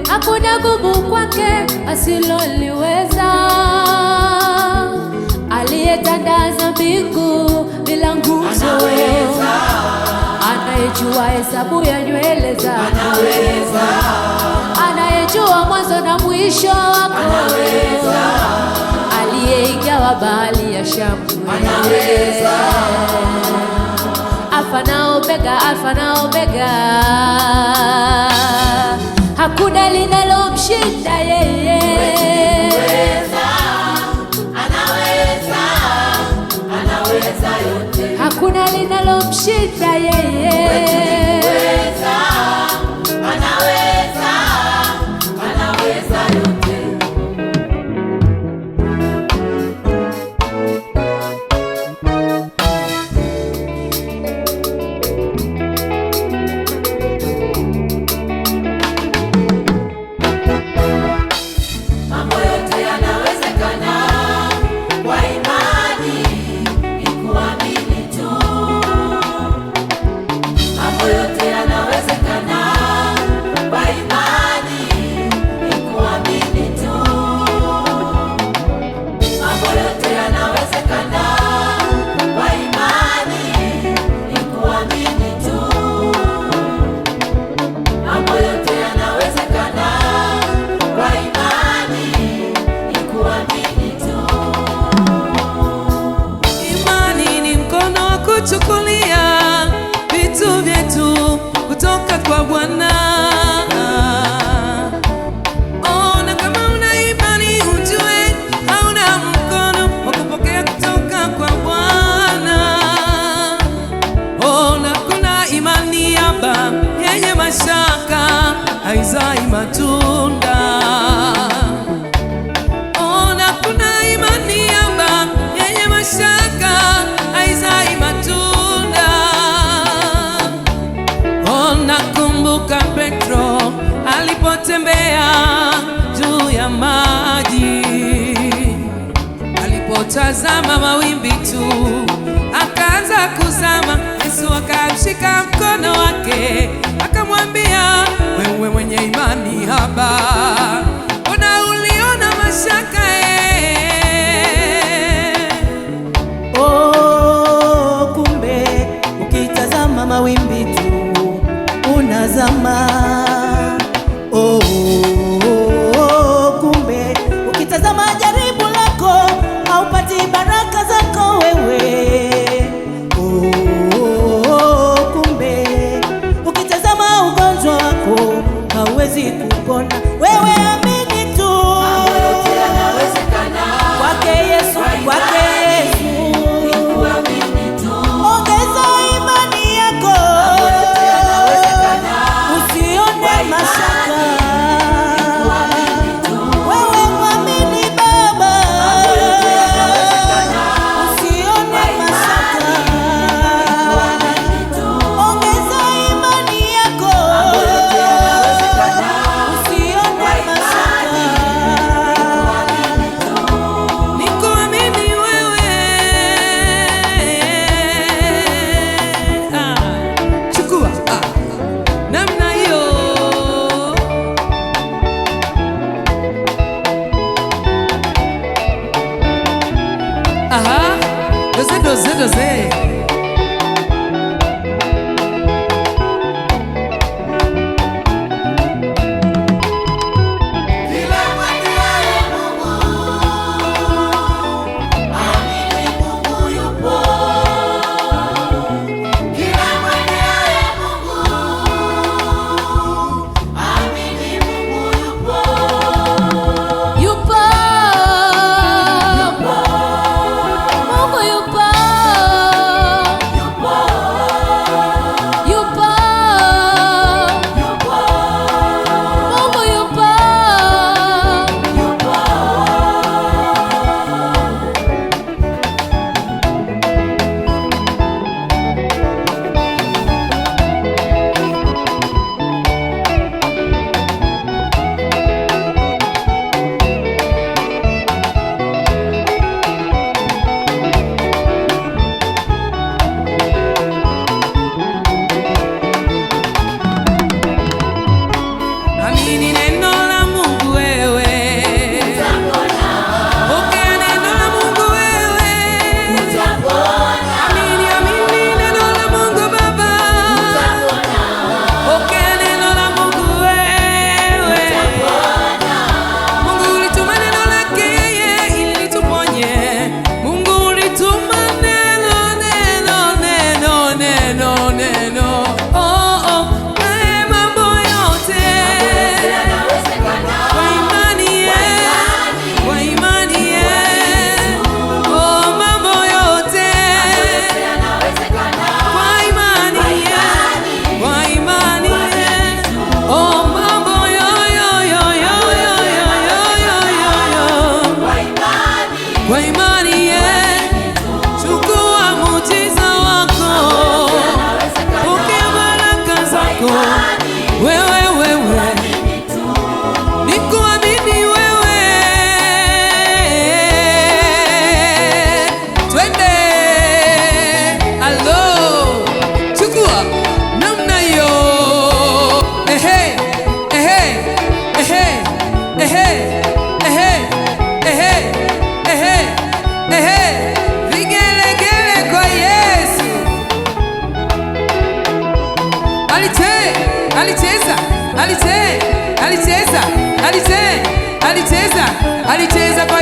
Hakuna gumu kwake asiloliweza. Aliyetandaza mbingu bila nguzo, anayejua hesabu ya nywele zako, anayejua mwanzo na mwisho wako, aliyeigawa bahari ya Shamu, Alfa na Omega, Alfa na Omega. Hakuna linalomshinda yeye. Anaweza yote. Hakuna linalomshinda yeye. Anaweza yote. Chukulia vitu vyetu kutoka kwa Bwana. Ona kama una imani ujue hauna mkono wa kupokea kutoka kwa Bwana. Ona kuna imani haba yenye mashaka haizai matunda. Ona kuna imani haba yenye mashaka haizai matunda. Nakumbuka Petro alipotembea juu ya maji, alipotazama mawimbi tu akaanza kuzama. Yesu akamshika mkono wake akamwambia, wewe mwenye imani haba, mbona uliona mashaka? Kumbe ukitazama mawimbi tu unazama. Kumbe ukitazama jaribu lako haupati baraka zako wewe. Kumbe ukitazama ugonjwa wako hauwezi kupona wewe. Amini tu kwake Yesu, kwake Yesu. Ongeza imani yako, usione mashaka. Wewe mwamini Baba, usione mashaka. Ongeza imani yako, usione mashaka. Nikuamini wewe. Chukua namna hiyo. Aha, doze. Yupo alicheza kwa